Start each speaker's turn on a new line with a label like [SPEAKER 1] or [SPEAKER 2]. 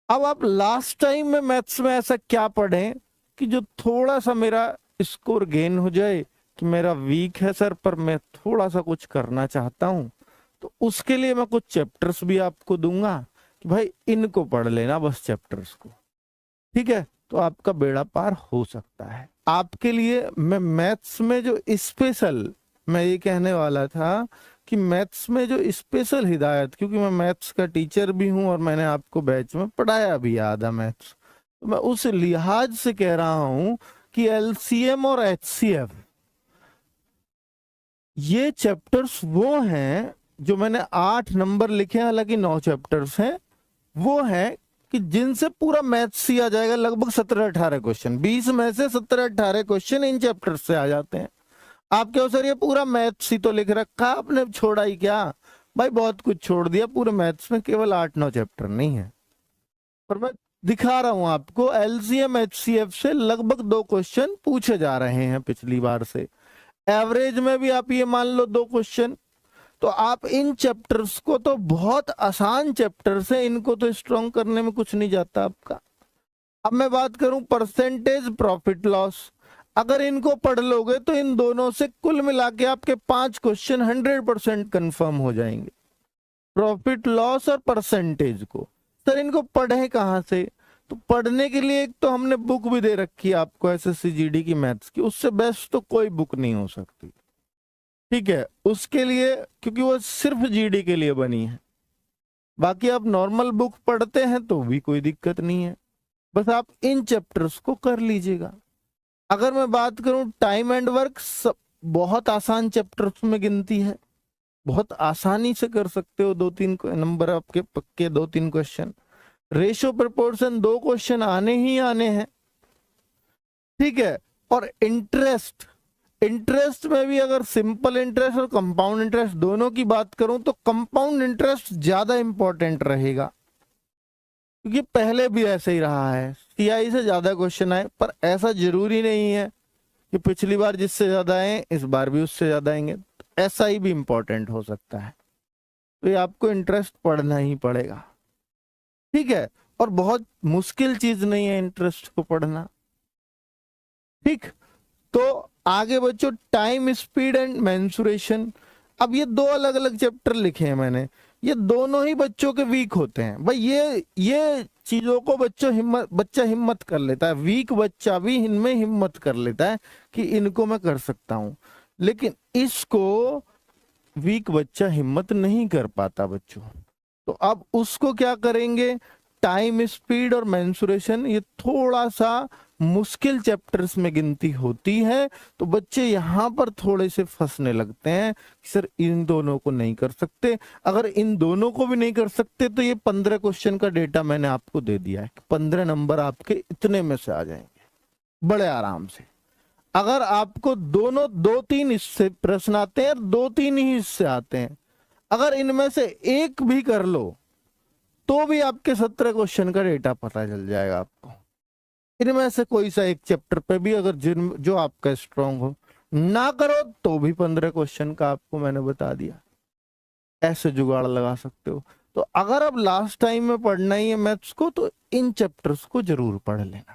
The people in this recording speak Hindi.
[SPEAKER 1] अब आप लास्ट टाइम में मैथ्स में ऐसा क्या पढ़ें कि जो थोड़ा सा मेरा स्कोर गेन हो जाए, कि मेरा वीक है सर पर मैं थोड़ा सा कुछ करना चाहता हूं, तो उसके लिए मैं कुछ चैप्टर्स भी आपको दूंगा कि भाई इनको पढ़ लेना बस चैप्टर्स को। ठीक है, तो आपका बेड़ा पार हो सकता है। आपके लिए मैं मैथ्स में जो स्पेशल, मैं ये कहने वाला था कि मैथ्स में जो स्पेशल हिदायत, क्योंकि मैं मैथ्स का टीचर भी हूं और मैंने आपको बैच में पढ़ाया भी आधा मैथ्स, तो मैं उस लिहाज से कह रहा हूं कि एलसीएम और एचसीएफ ये चैप्टर्स वो हैं जो मैंने 8 नंबर लिखे हैं, हालांकि 9 चैप्टर्स हैं, वो है कि जिनसे पूरा मैथ्स ही आ जाएगा। लगभग 17-18 क्वेश्चन, 20 में से 17-18 क्वेश्चन इन चैप्टर से आ जाते हैं। आप क्या सर ये पूरा मैथ्स ही तो लिख रखा, आपने छोड़ा ही क्या? भाई बहुत कुछ छोड़ दिया, पूरे मैथ्स में केवल 8-9 चैप्टर नहीं है। पर मैं दिखा रहा हूं आपको, एलसीएम एचसीएफ से लगभग 2 क्वेश्चन पूछे जा रहे हैं पिछली बार से। एवरेज में भी आप ये मान लो 2 क्वेश्चन। तो आप इन चैप्टर्स को, तो बहुत आसान चैप्टर्स है, इनको तो स्ट्रॉन्ग करने में कुछ नहीं जाता आपका। अब मैं बात करूं परसेंटेज प्रॉफिट लॉस, अगर इनको पढ़ लोगे तो इन दोनों से कुल मिला के आपके 5 क्वेश्चन 100% कंफर्म हो जाएंगे। प्रॉफिट लॉस और परसेंटेज को सर इनको पढ़े कहां से? तो पढ़ने के लिए एक तो हमने बुक भी दे रखी है आपको एसएससी जीडी की मैथ्स की, उससे बेस्ट तो कोई बुक नहीं हो सकती। ठीक है, उसके लिए, क्योंकि वो सिर्फ जीडी के लिए बनी है। बाकी आप नॉर्मल बुक पढ़ते हैं तो भी कोई दिक्कत नहीं है, बस आप इन चैप्टर्स को कर लीजिएगा। अगर मैं बात करूं टाइम एंड वर्क, बहुत आसान चैप्टर्स में गिनती है, बहुत आसानी से कर सकते हो। 2-3 नंबर आपके पक्के, 2-3 क्वेश्चन। रेशो प्रपोर्शन 2 क्वेश्चन आने ही आने हैं। ठीक है, और इंटरेस्ट, इंटरेस्ट में भी अगर सिंपल इंटरेस्ट और कंपाउंड इंटरेस्ट दोनों की बात करूं तो कंपाउंड इंटरेस्ट ज्यादा इंपॉर्टेंट रहेगा, क्योंकि पहले भी ऐसे ही रहा है, सीआई से ज्यादा क्वेश्चन आए। पर ऐसा जरूरी नहीं है कि पिछली बार जिससे ज्यादा आए इस बार भी उससे ज्यादा आएंगे, तो ऐसा ही भी इंपॉर्टेंट हो सकता है। तो ये आपको इंटरेस्ट पढ़ना ही पड़ेगा। ठीक है, और बहुत मुश्किल चीज नहीं है इंटरेस्ट को पढ़ना। ठीक, तो आगे बच्चों टाइम स्पीड एंड मेंसुरेशन। अब ये 2 अलग अलग चैप्टर लिखे हैं मैंने, ये दोनों ही बच्चों के वीक होते हैं भाई। ये चीजों को बच्चा हिम्मत कर लेता है, वीक बच्चा भी इनमें हिम्मत कर लेता है कि इनको मैं कर सकता हूं, लेकिन इसको वीक बच्चा हिम्मत नहीं कर पाता बच्चों। तो अब उसको क्या करेंगे? टाइम स्पीड और मेंसुरेशन ये थोड़ा सा मुश्किल चैप्टर्स में गिनती होती है, तो बच्चे यहां पर थोड़े से फंसने लगते हैं कि सर इन दोनों को नहीं कर सकते। अगर इन दोनों को भी नहीं कर सकते तो ये 15 क्वेश्चन का डेटा मैंने आपको दे दिया है, 15 नंबर आपके इतने में से आ जाएंगे बड़े आराम से। अगर आपको दोनों 2-3 इससे प्रश्न आते हैं, 2-3 ही इससे आते हैं, अगर इनमें से एक भी कर लो तो भी आपके 17 क्वेश्चन का डेटा पता चल जाएगा आपको। इनमें से कोई सा एक चैप्टर पे भी अगर जिन जो आपका स्ट्रांग हो, ना करो तो भी 15 क्वेश्चन का आपको मैंने बता दिया। ऐसे जुगाड़ लगा सकते हो। तो अगर अब लास्ट टाइम में पढ़ना ही है मैथ्स को तो इन चैप्टर्स को जरूर पढ़ लेना।